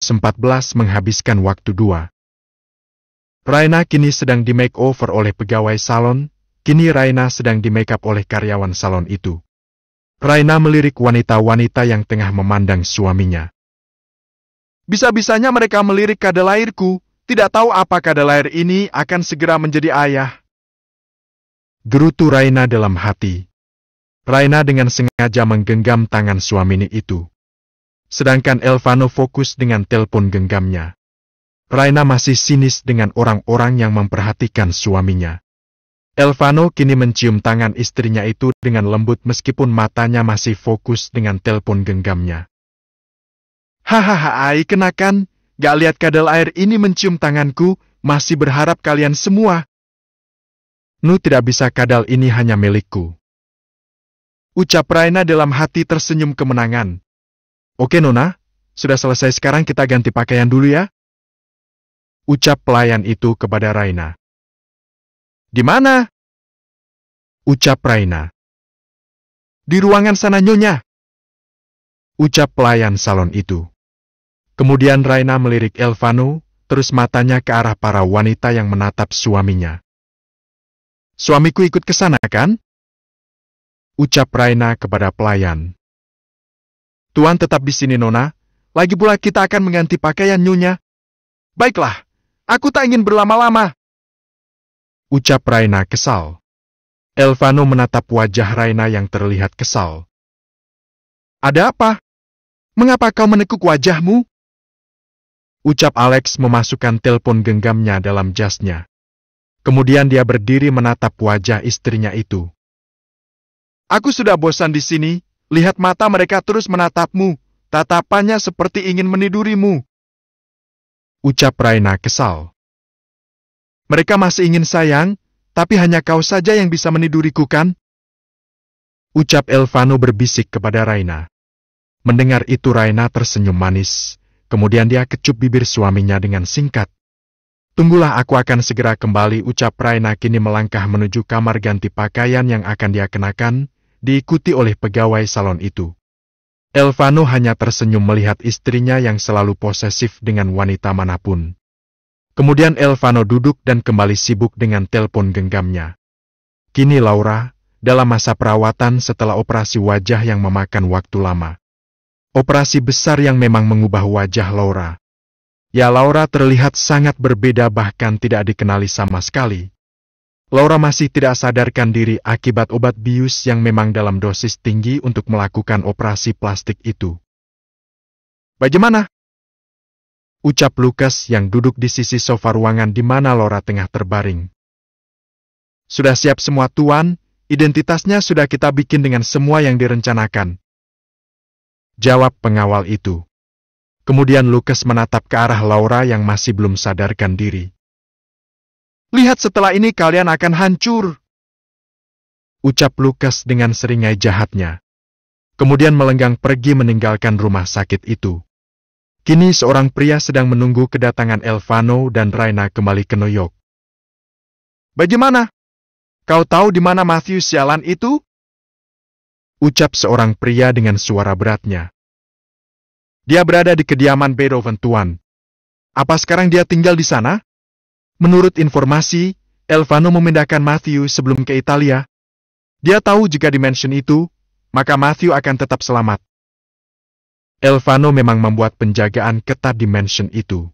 menghabiskan waktu 2. Raina kini sedang di makeover oleh pegawai salon, kini Raina sedang di makeup oleh karyawan salon itu. Raina melirik wanita-wanita yang tengah memandang suaminya. Bisa-bisanya mereka melirik kadal airku, tidak tahu apa kadal air ini akan segera menjadi ayah. Gerutu Raina dalam hati. Raina dengan sengaja menggenggam tangan suaminya itu. Sedangkan Elvano fokus dengan telepon genggamnya. Raina masih sinis dengan orang-orang yang memperhatikan suaminya. Elvano kini mencium tangan istrinya itu dengan lembut meskipun matanya masih fokus dengan telepon genggamnya. Hahaha, kenakan, gak lihat kadal air ini mencium tanganku, masih berharap kalian semua. Nu tidak bisa, kadal ini hanya milikku. Ucap Raina dalam hati tersenyum kemenangan. Oke Nona, sudah selesai, sekarang kita ganti pakaian dulu ya. Ucap pelayan itu kepada Raina. Di mana? Ucap Raina. Di ruangan sana Nyonya. Ucap pelayan salon itu. Kemudian Raina melirik Elvano, terus matanya ke arah para wanita yang menatap suaminya. Suamiku ikut ke sana kan? Ucap Raina kepada pelayan. Tuan tetap di sini Nona, lagi pula kita akan mengganti pakaian Nyonya. Baiklah. Aku tak ingin berlama-lama. Ucap Raina kesal. Elvano menatap wajah Raina yang terlihat kesal. Ada apa? Mengapa kau menekuk wajahmu? Ucap Alex memasukkan telepon genggamnya dalam jasnya. Kemudian dia berdiri menatap wajah istrinya itu. Aku sudah bosan di sini, lihat mata mereka terus menatapmu, tatapannya seperti ingin menidurimu. Ucap Raina kesal. Mereka masih ingin sayang, tapi hanya kau saja yang bisa meniduriku kan? Ucap Elvano berbisik kepada Raina. Mendengar itu Raina tersenyum manis, kemudian dia kecup bibir suaminya dengan singkat. Tunggulah, aku akan segera kembali, ucap Raina kini melangkah menuju kamar ganti pakaian yang akan dia kenakan, diikuti oleh pegawai salon itu. Elvano hanya tersenyum melihat istrinya yang selalu posesif dengan wanita manapun. Kemudian Elvano duduk dan kembali sibuk dengan telepon genggamnya. Kini Laura, dalam masa perawatan setelah operasi wajah yang memakan waktu lama. Operasi besar yang memang mengubah wajah Laura. Ya, Laura terlihat sangat berbeda, bahkan tidak dikenali sama sekali. Laura masih tidak sadarkan diri akibat obat bius yang memang dalam dosis tinggi untuk melakukan operasi plastik itu. Bagaimana? Ucap Lukas yang duduk di sisi sofa ruangan di mana Laura tengah terbaring. Sudah siap semua Tuan, identitasnya sudah kita bikin dengan semua yang direncanakan. Jawab pengawal itu. Kemudian Lukas menatap ke arah Laura yang masih belum sadarkan diri. Lihat, setelah ini kalian akan hancur. Ucap Lukas dengan seringai jahatnya. Kemudian melenggang pergi meninggalkan rumah sakit itu. Kini seorang pria sedang menunggu kedatangan Elvano dan Raina kembali ke New York. Bagaimana? Kau tahu di mana Matthew sialan itu? Ucap seorang pria dengan suara beratnya. Dia berada di kediaman Beethoven Tuan. Apa sekarang dia tinggal di sana? Menurut informasi, Elvano memindahkan Matthew sebelum ke Italia. Dia tahu jika di mansion itu, maka Matthew akan tetap selamat. Elvano memang membuat penjagaan ketat di mansion itu.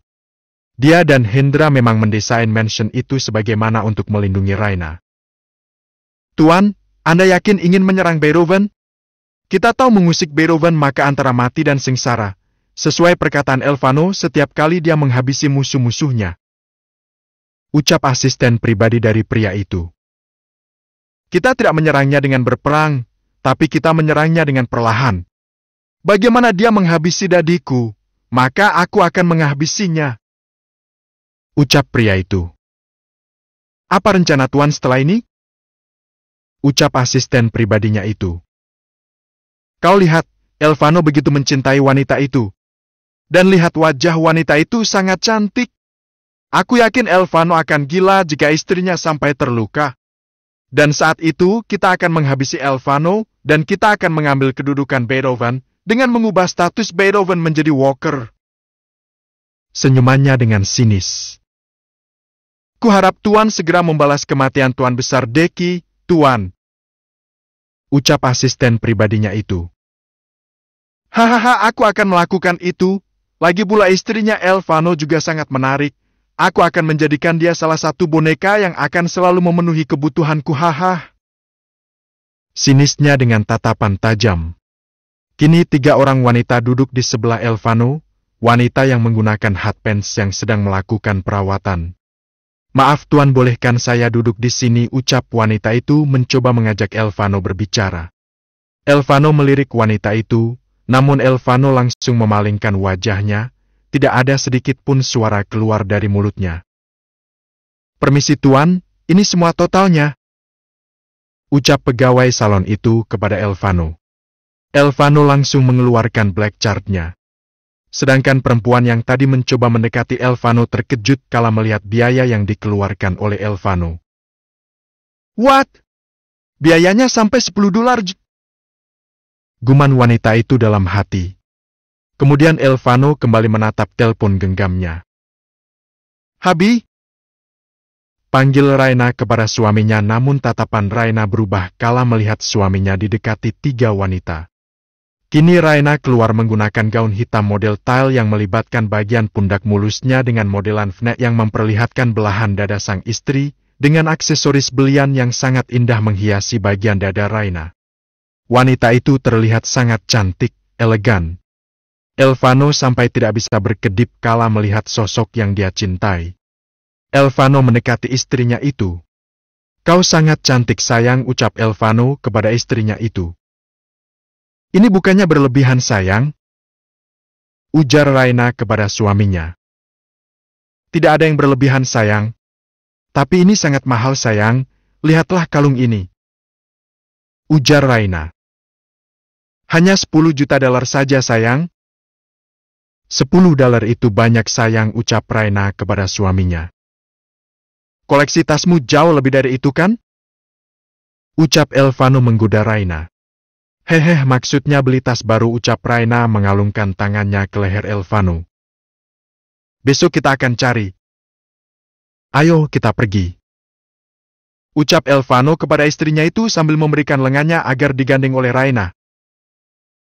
Dia dan Hendra memang mendesain mansion itu sebagaimana untuk melindungi Raina. Tuan, Anda yakin ingin menyerang Beethoven? Kita tahu mengusik Beethoven maka antara mati dan sengsara. Sesuai perkataan Elvano, setiap kali dia menghabisi musuh-musuhnya. Ucap asisten pribadi dari pria itu. Kita tidak menyerangnya dengan berperang, tapi kita menyerangnya dengan perlahan. Bagaimana dia menghabisi dadiku, maka aku akan menghabisinya. Ucap pria itu. Apa rencana Tuan setelah ini? Ucap asisten pribadinya itu. Kau lihat, Elvano begitu mencintai wanita itu. Dan lihat wajah wanita itu sangat cantik. Aku yakin Elvano akan gila jika istrinya sampai terluka. Dan saat itu kita akan menghabisi Elvano dan kita akan mengambil kedudukan Beethoven dengan mengubah status Beethoven menjadi Walker. senyumannya dengan sinis. Kuharap Tuan segera membalas kematian Tuan Besar Deki, Tuan. Ucap asisten pribadinya itu. Hahaha, aku akan melakukan itu. Lagi pula istrinya Elvano juga sangat menarik. Aku akan menjadikan dia salah satu boneka yang akan selalu memenuhi kebutuhanku, haha. Sinisnya dengan tatapan tajam. Kini 3 orang wanita duduk di sebelah Elvano, wanita yang menggunakan hot pants yang sedang melakukan perawatan. Maaf Tuan, bolehkan saya duduk di sini, ucap wanita itu mencoba mengajak Elvano berbicara. Elvano melirik wanita itu, namun Elvano langsung memalingkan wajahnya, tidak ada sedikit pun suara keluar dari mulutnya. Permisi Tuan, ini semua totalnya, ucap pegawai salon itu kepada Elvano. Elvano langsung mengeluarkan black chart-nya. Sedangkan perempuan yang tadi mencoba mendekati Elvano terkejut kala melihat biaya yang dikeluarkan oleh Elvano. What? Biayanya sampai $10? Guman wanita itu dalam hati. Kemudian Elvano kembali menatap telepon genggamnya. Habi? Panggil Raina kepada suaminya, namun tatapan Raina berubah kala melihat suaminya didekati 3 wanita. Kini Raina keluar menggunakan gaun hitam model tile yang melibatkan bagian pundak mulusnya dengan modelan V-neck yang memperlihatkan belahan dada sang istri, dengan aksesoris belian yang sangat indah menghiasi bagian dada Raina. Wanita itu terlihat sangat cantik, elegan. Elvano sampai tidak bisa berkedip kala melihat sosok yang dia cintai. Elvano mendekati istrinya itu. Kau sangat cantik sayang, ucap Elvano kepada istrinya itu. Ini bukannya berlebihan sayang? Ujar Raina kepada suaminya. Tidak ada yang berlebihan sayang. Tapi ini sangat mahal sayang, lihatlah kalung ini. Ujar Raina. Hanya $10 juta saja sayang. $10 itu banyak sayang, ucap Raina kepada suaminya. Koleksi tasmu jauh lebih dari itu kan? Ucap Elvano menggoda Raina. Hehe, maksudnya beli tas baru, ucap Raina mengalungkan tangannya ke leher Elvano. Besok kita akan cari. Ayo kita pergi. Ucap Elvano kepada istrinya itu sambil memberikan lengannya agar digandeng oleh Raina.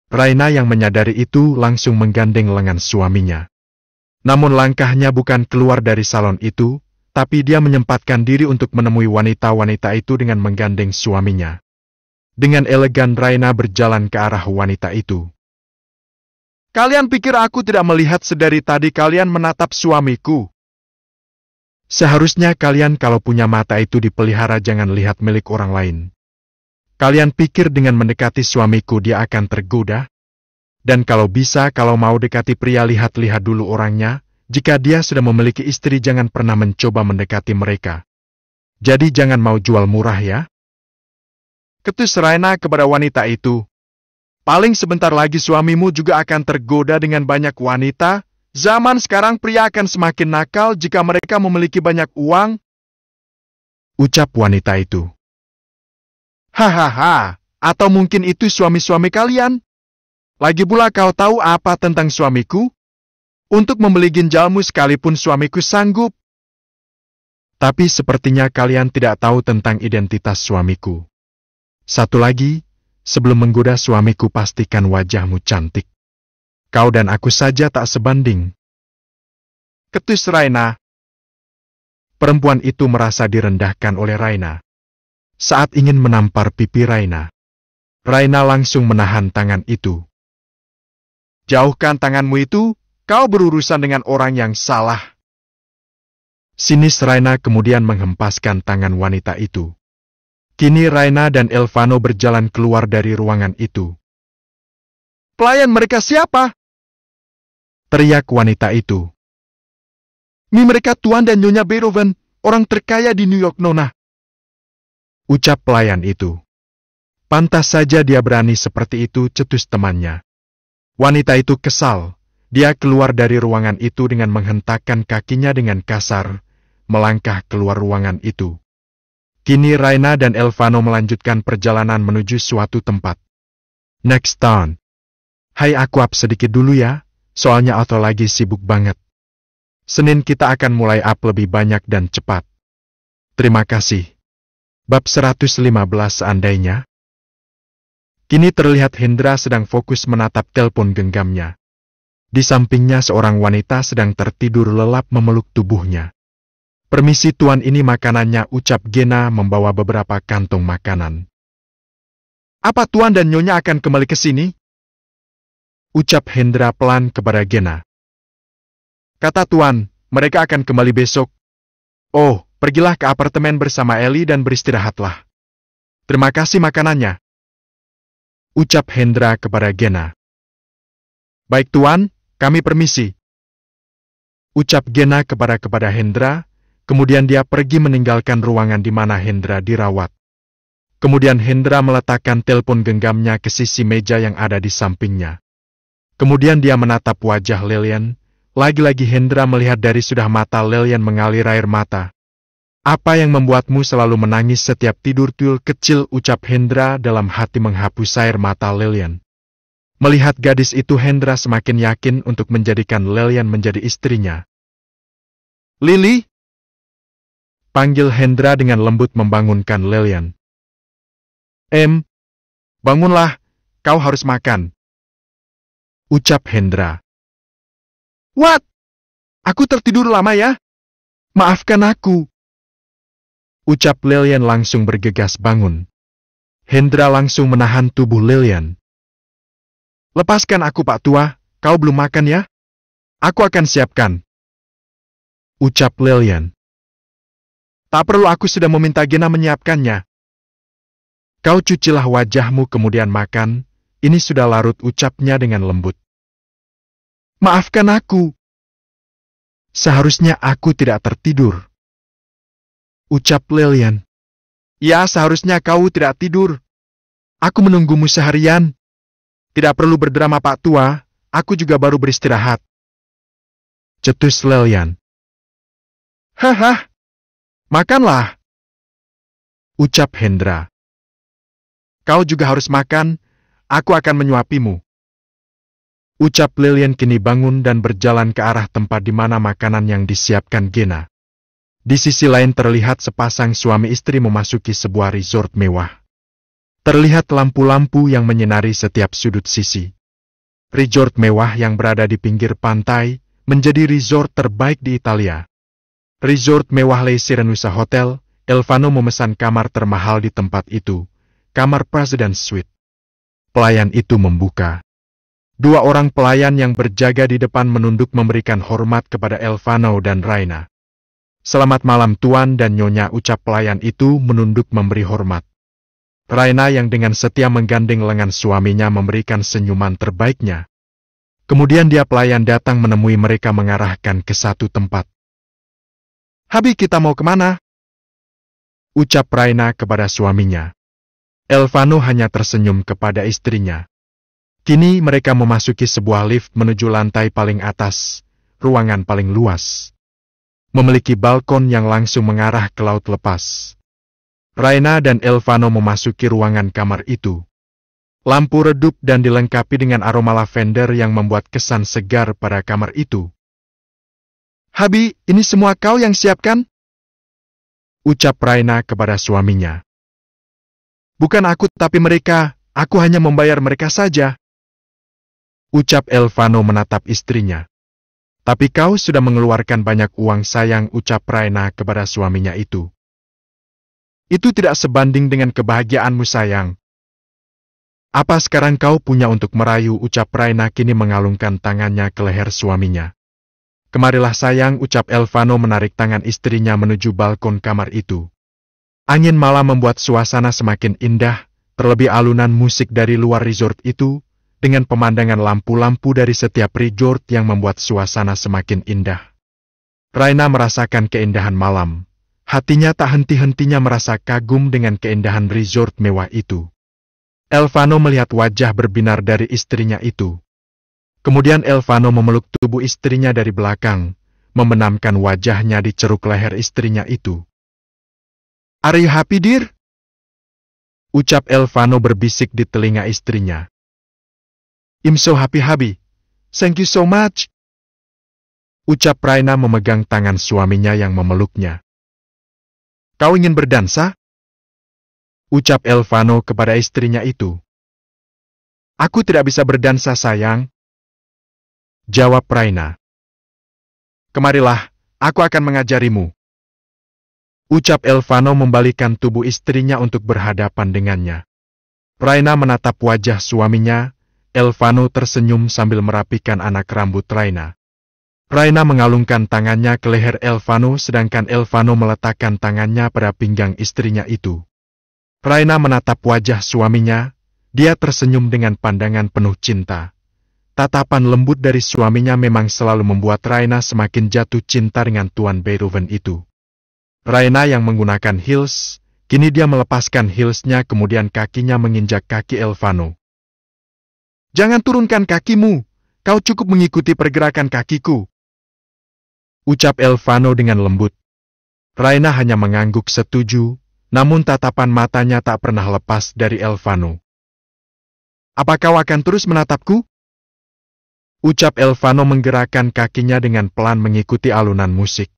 Raina yang menyadari itu langsung menggandeng lengan suaminya. Namun langkahnya bukan keluar dari salon itu, tapi dia menyempatkan diri untuk menemui wanita-wanita itu dengan menggandeng suaminya. Dengan elegan Raina berjalan ke arah wanita itu. Kalian pikir aku tidak melihat sedari tadi kalian menatap suamiku? Seharusnya kalian kalau punya mata itu dipelihara, jangan lihat milik orang lain. Kalian pikir dengan mendekati suamiku dia akan tergoda? Dan kalau bisa, kalau mau dekati pria, lihat-lihat dulu orangnya. Jika dia sudah memiliki istri, jangan pernah mencoba mendekati mereka. Jadi jangan mau jual murah ya. Ketus Raina kepada wanita itu. Paling sebentar lagi suamimu juga akan tergoda dengan banyak wanita. Zaman sekarang pria akan semakin nakal jika mereka memiliki banyak uang. Ucap wanita itu. Hahaha, atau mungkin itu suami-suami kalian? Lagi pula kau tahu apa tentang suamiku? Untuk membeli ginjalmu sekalipun suamiku sanggup. Tapi sepertinya kalian tidak tahu tentang identitas suamiku. Satu lagi, sebelum menggoda suamiku pastikan wajahmu cantik. Kau dan aku saja tak sebanding. Ketus Raina. Perempuan itu merasa direndahkan oleh Raina. Saat ingin menampar pipi Raina, Raina langsung menahan tangan itu. Jauhkan tanganmu itu, kau berurusan dengan orang yang salah. Sinis Raina kemudian menghempaskan tangan wanita itu. Kini Raina dan Elvano berjalan keluar dari ruangan itu. Pelayan mereka siapa? Teriak wanita itu. Mereka Tuan dan Nyonya Beethoven, orang terkaya di New York, Nona. Ucap pelayan itu. Pantas saja dia berani seperti itu, cetus temannya. Wanita itu kesal. Dia keluar dari ruangan itu dengan menghentakkan kakinya dengan kasar, melangkah keluar ruangan itu. Kini Raina dan Elvano melanjutkan perjalanan menuju suatu tempat. Next town. Hai, aku up sedikit dulu ya, soalnya Otto lagi sibuk banget. Senin kita akan mulai up lebih banyak dan cepat. Terima kasih. Bab 115 seandainya. Kini terlihat Hendra sedang fokus menatap telepon genggamnya. Di sampingnya seorang wanita sedang tertidur lelap memeluk tubuhnya. Permisi tuan, ini makanannya, ucap Gena membawa beberapa kantong makanan. Apa tuan dan nyonya akan kembali ke sini? Ucap Hendra pelan kepada Gena. Kata tuan, mereka akan kembali besok. Oh, pergilah ke apartemen bersama Eli dan beristirahatlah. Terima kasih makanannya. Ucap Hendra kepada Gena. Baik tuan, kami permisi. Ucap Gena kepada Hendra, kemudian dia pergi meninggalkan ruangan di mana Hendra dirawat. Kemudian Hendra meletakkan telepon genggamnya ke sisi meja yang ada di sampingnya. Kemudian dia menatap wajah Lilian. Lagi-lagi Hendra melihat dari sudah mata Lilian mengalir air mata. Apa yang membuatmu selalu menangis setiap tidur tuyul kecil, ucap Hendra dalam hati menghapus air mata Lilian. Melihat gadis itu Hendra semakin yakin untuk menjadikan Lilian menjadi istrinya. Lily? Panggil Hendra dengan lembut membangunkan Lilian. Bangunlah, kau harus makan. Ucap Hendra. What? Aku tertidur lama ya? Maafkan aku. Ucap Lilian langsung bergegas bangun. Hendra langsung menahan tubuh Lilian. Lepaskan aku Pak Tua, kau belum makan ya? Aku akan siapkan. Ucap Lilian. Tak perlu, aku sudah meminta Gena menyiapkannya. Kau cucilah wajahmu kemudian makan, ini sudah larut, ucapnya dengan lembut. Maafkan aku. Seharusnya aku tidak tertidur. Ucap Lilian. Ya, seharusnya kau tidak tidur. Aku menunggumu seharian. Tidak perlu berdrama Pak Tua, aku juga baru beristirahat. Cetus Lilian. Haha, makanlah. Ucap Hendra. Kau juga harus makan, aku akan menyuapimu. Ucap Lilian kini bangun dan berjalan ke arah tempat di mana makanan yang disiapkan Gena. Di sisi lain terlihat sepasang suami istri memasuki sebuah resort mewah. Terlihat lampu-lampu yang menyinari setiap sudut sisi. Resort mewah yang berada di pinggir pantai menjadi resort terbaik di Italia. Resort mewah Le Sirenusa Hotel, Elvano memesan kamar termahal di tempat itu, kamar President Suite. Pelayan itu membuka. Dua orang pelayan yang berjaga di depan menunduk memberikan hormat kepada Elvano dan Raina. Selamat malam tuan dan nyonya, ucap pelayan itu menunduk memberi hormat. Raina yang dengan setia menggandeng lengan suaminya memberikan senyuman terbaiknya. Kemudian dia pelayan datang menemui mereka mengarahkan ke satu tempat. Habi, kita mau kemana? Ucap Raina kepada suaminya. Elvano hanya tersenyum kepada istrinya. Kini mereka memasuki sebuah lift menuju lantai paling atas, ruangan paling luas. Memiliki balkon yang langsung mengarah ke laut lepas. Raina dan Elvano memasuki ruangan kamar itu. Lampu redup dan dilengkapi dengan aroma lavender yang membuat kesan segar pada kamar itu. Habi, ini semua kau yang siapkan? Ucap Raina kepada suaminya. Bukan aku tapi mereka, aku hanya membayar mereka saja. Ucap Elvano menatap istrinya. Tapi kau sudah mengeluarkan banyak uang sayang, ucap Raina kepada suaminya itu. Itu tidak sebanding dengan kebahagiaanmu sayang. Apa sekarang kau punya untuk merayu, ucap Raina kini mengalungkan tangannya ke leher suaminya. Kemarilah sayang, ucap Elvano menarik tangan istrinya menuju balkon kamar itu. Angin malam membuat suasana semakin indah, terlebih alunan musik dari luar resort itu, dengan pemandangan lampu-lampu dari setiap resort yang membuat suasana semakin indah. Raina merasakan keindahan malam. Hatinya tak henti-hentinya merasa kagum dengan keindahan resort mewah itu. Elvano melihat wajah berbinar dari istrinya itu. Kemudian Elvano memeluk tubuh istrinya dari belakang, membenamkan wajahnya di ceruk leher istrinya itu. Are you happy, dear? Ucap Elvano berbisik di telinga istrinya. I'm so happy, Habi. Thank you so much. Ucap Raina memegang tangan suaminya yang memeluknya. Kau ingin berdansa? Ucap Elvano kepada istrinya itu. Aku tidak bisa berdansa, sayang. Jawab Raina. Kemarilah, aku akan mengajarimu. Ucap Elvano membalikan tubuh istrinya untuk berhadapan dengannya. Raina menatap wajah suaminya. Elvano tersenyum sambil merapikan anak rambut Raina. Raina mengalungkan tangannya ke leher Elvano sedangkan Elvano meletakkan tangannya pada pinggang istrinya itu. Raina menatap wajah suaminya. Dia tersenyum dengan pandangan penuh cinta. Tatapan lembut dari suaminya memang selalu membuat Raina semakin jatuh cinta dengan Tuan Beethoven itu. Raina yang menggunakan heels, kini dia melepaskan heelsnya kemudian kakinya menginjak kaki Elvano. Jangan turunkan kakimu, kau cukup mengikuti pergerakan kakiku. Ucap Elvano dengan lembut. Raina hanya mengangguk setuju, namun tatapan matanya tak pernah lepas dari Elvano. Apa kau akan terus menatapku? Ucap Elvano menggerakkan kakinya dengan pelan mengikuti alunan musik.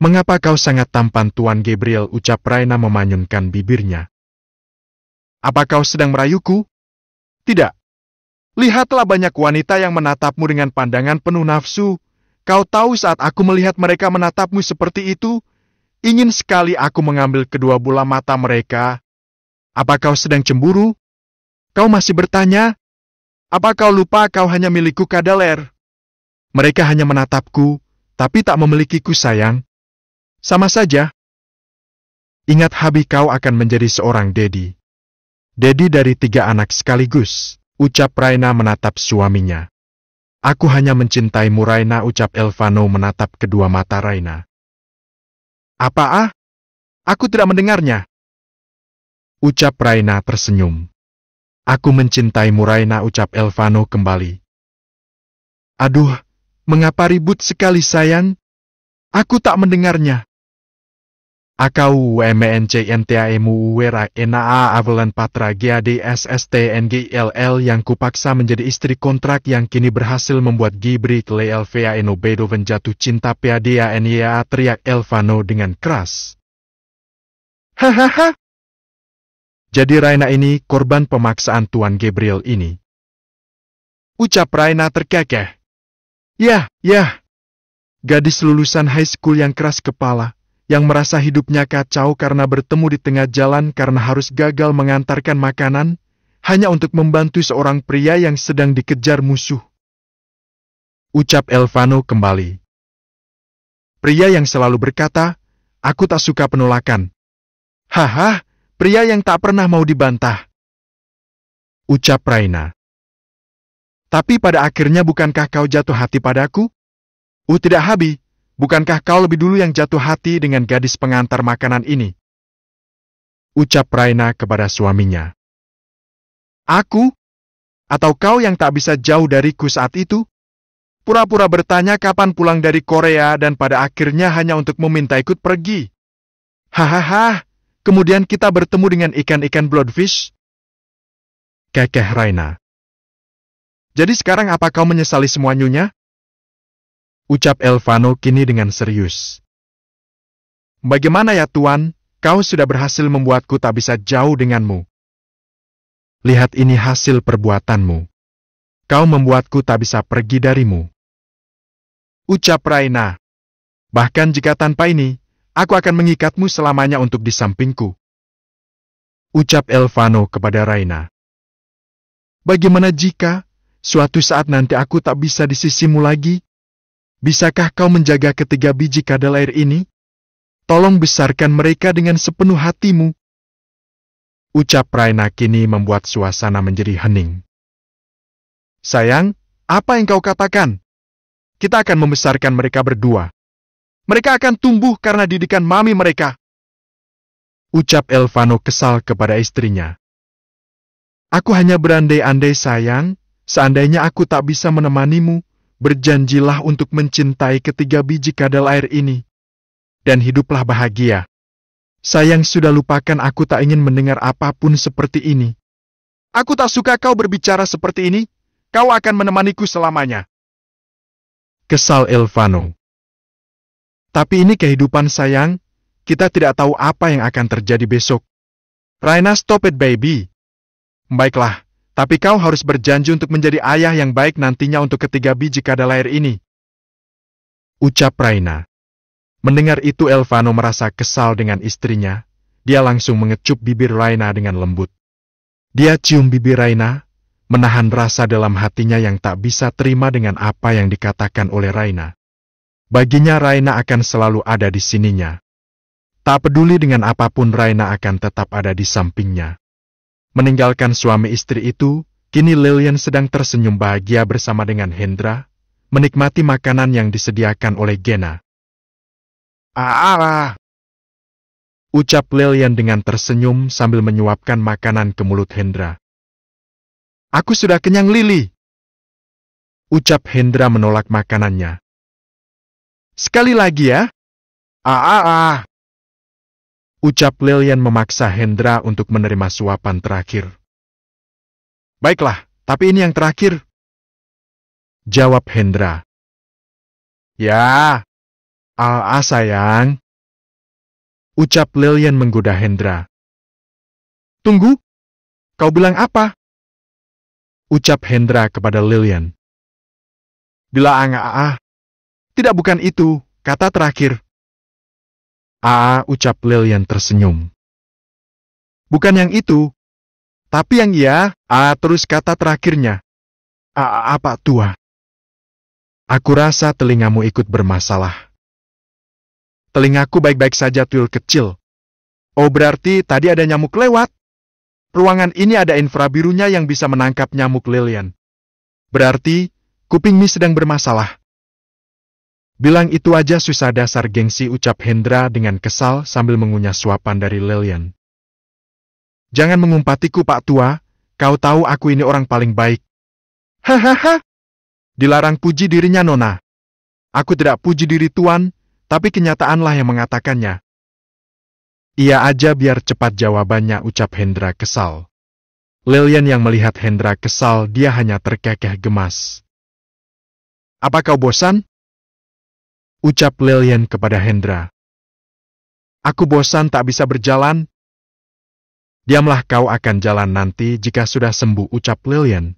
Mengapa kau sangat tampan Tuan Gabriel? Ucap Raina memanyunkan bibirnya. Apa kau sedang merayuku? Tidak. Lihatlah banyak wanita yang menatapmu dengan pandangan penuh nafsu. Kau tahu saat aku melihat mereka menatapmu seperti itu, ingin sekali aku mengambil kedua bola mata mereka. Apa kau sedang cemburu? Kau masih bertanya? Apa kau lupa kau hanya milikku, Kadaler? Mereka hanya menatapku, tapi tak memilikiku, sayang. Sama saja. Ingat, Habi, kau akan menjadi seorang Dedi. Dedi dari 3 anak sekaligus. Ucap Raina menatap suaminya. Aku hanya mencintaimu, Raina. Ucap Elvano menatap kedua mata Raina. Apa? Aku tidak mendengarnya. Ucap Raina tersenyum. Aku mencintaimu, Raina. Ucap Elvano kembali. Aduh, mengapa ribut sekali, sayang? Aku tak mendengarnya. Akau MNCNTAMU Wera NAA Avelan Patra GADSSTNGLL yang kupaksa menjadi istri kontrak yang kini berhasil membuat Gibri Lelva Eno Beethoven jatuh cinta PADANYA, teriak Elvano dengan keras. Hahaha. Jadi Raina ini korban pemaksaan Tuan Gabriel ini. Ucap Raina terkekeh. Ya. Gadis lulusan high school yang keras kepala. Yang merasa hidupnya kacau karena bertemu di tengah jalan karena harus gagal mengantarkan makanan, hanya untuk membantu seorang pria yang sedang dikejar musuh. Ucap Elvano kembali. Pria yang selalu berkata, aku tak suka penolakan. Haha, pria yang tak pernah mau dibantah. Ucap Raina. Tapi pada akhirnya bukankah kau jatuh hati padaku? Tidak, Habi. Bukankah kau lebih dulu yang jatuh hati dengan gadis pengantar makanan ini? Ucap Raina kepada suaminya. Aku? Atau kau yang tak bisa jauh dariku saat itu? Pura-pura bertanya kapan pulang dari Korea dan pada akhirnya hanya untuk meminta ikut pergi. Hahaha, kemudian kita bertemu dengan ikan-ikan bloodfish? Kekeh Raina. Jadi sekarang apa kau menyesali semuanya? Ucap Elvano kini dengan serius. Bagaimana ya Tuan, kau sudah berhasil membuatku tak bisa jauh denganmu. Lihat ini hasil perbuatanmu. Kau membuatku tak bisa pergi darimu. Ucap Raina. Bahkan jika tanpa ini, aku akan mengikatmu selamanya untuk di sampingku. Ucap Elvano kepada Raina. Bagaimana jika suatu saat nanti aku tak bisa di sisimu lagi? Bisakah kau menjaga ketiga biji kadal air ini? Tolong besarkan mereka dengan sepenuh hatimu. Ucap Raina kini membuat suasana menjadi hening. Sayang, apa yang kau katakan? Kita akan membesarkan mereka berdua. Mereka akan tumbuh karena didikan mami mereka. Ucap Elvano kesal kepada istrinya. Aku hanya berandai-andai, sayang. Seandainya aku tak bisa menemanimu, berjanjilah untuk mencintai ketiga biji kadal air ini. Dan hiduplah bahagia. Sayang, sudah lupakan, aku tak ingin mendengar apapun seperti ini. Aku tak suka kau berbicara seperti ini. Kau akan menemaniku selamanya. Kesal Elvano. Tapi ini kehidupan sayang, kita tidak tahu apa yang akan terjadi besok. Raina, stop it baby. Baiklah, tapi kau harus berjanji untuk menjadi ayah yang baik nantinya untuk ketiga biji kada lahir ini. Ucap Raina. Mendengar itu Elvano merasa kesal dengan istrinya. Dia langsung mengecup bibir Raina dengan lembut. Dia cium bibir Raina, menahan rasa dalam hatinya yang tak bisa terima dengan apa yang dikatakan oleh Raina. Baginya Raina akan selalu ada di sininya. Tak peduli dengan apapun Raina akan tetap ada di sampingnya. Meninggalkan suami istri itu, kini Lilian sedang tersenyum bahagia bersama dengan Hendra, menikmati makanan yang disediakan oleh Gena. Ucap Lilian dengan tersenyum sambil menyuapkan makanan ke mulut Hendra. Aku sudah kenyang, Lili. Ucap Hendra menolak makanannya. Sekali lagi ya. Ucap Lilian memaksa Hendra untuk menerima suapan terakhir. Baiklah, tapi ini yang terakhir. Jawab Hendra. Ya. Sayang. Ucap Lilian menggoda Hendra. Tunggu. Kau bilang apa? Ucap Hendra kepada Lilian. Bilang Tidak, bukan itu, kata terakhir. Ucap Lilian tersenyum. Bukan yang itu. Tapi yang iya, terus kata terakhirnya. Apa tua? Aku rasa telingamu ikut bermasalah. Telingaku baik-baik saja, tuyul kecil. Oh, berarti tadi ada nyamuk lewat. Ruangan ini ada infrabirunya yang bisa menangkap nyamuk, Lilian. Berarti, kuping Mi sedang bermasalah. Bilang itu aja susah, dasar gengsi, ucap Hendra dengan kesal sambil mengunyah suapan dari Lilian. Jangan mengumpatiku, Pak Tua. Kau tahu aku ini orang paling baik. Hahaha. Dilarang puji dirinya, Nona. Aku tidak puji diri Tuan, tapi kenyataanlah yang mengatakannya. Iya aja biar cepat jawabannya, ucap Hendra kesal. Lilian yang melihat Hendra kesal, dia hanya terkekeh gemas. Apa kau bosan? Ucap Lilian kepada Hendra. Aku bosan tak bisa berjalan. Diamlah, kau akan jalan nanti jika sudah sembuh, ucap Lilian.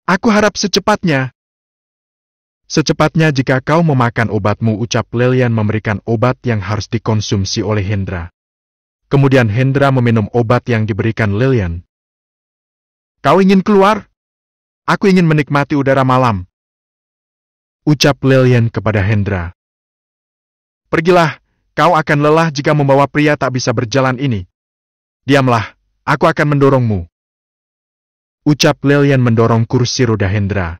Aku harap secepatnya. Secepatnya jika kau memakan obatmu, ucap Lilian memberikan obat yang harus dikonsumsi oleh Hendra. Kemudian Hendra meminum obat yang diberikan Lilian. Kau ingin keluar? Aku ingin menikmati udara malam. Ucap Lilian kepada Hendra. Pergilah, kau akan lelah jika membawa pria tak bisa berjalan ini. Diamlah, aku akan mendorongmu. Ucap Lilian mendorong kursi roda Hendra.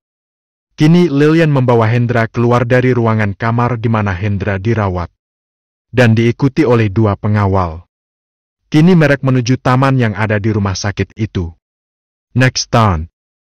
Kini Lilian membawa Hendra keluar dari ruangan kamar di mana Hendra dirawat. Dan diikuti oleh 2 pengawal. Kini mereka menuju taman yang ada di rumah sakit itu. Next time.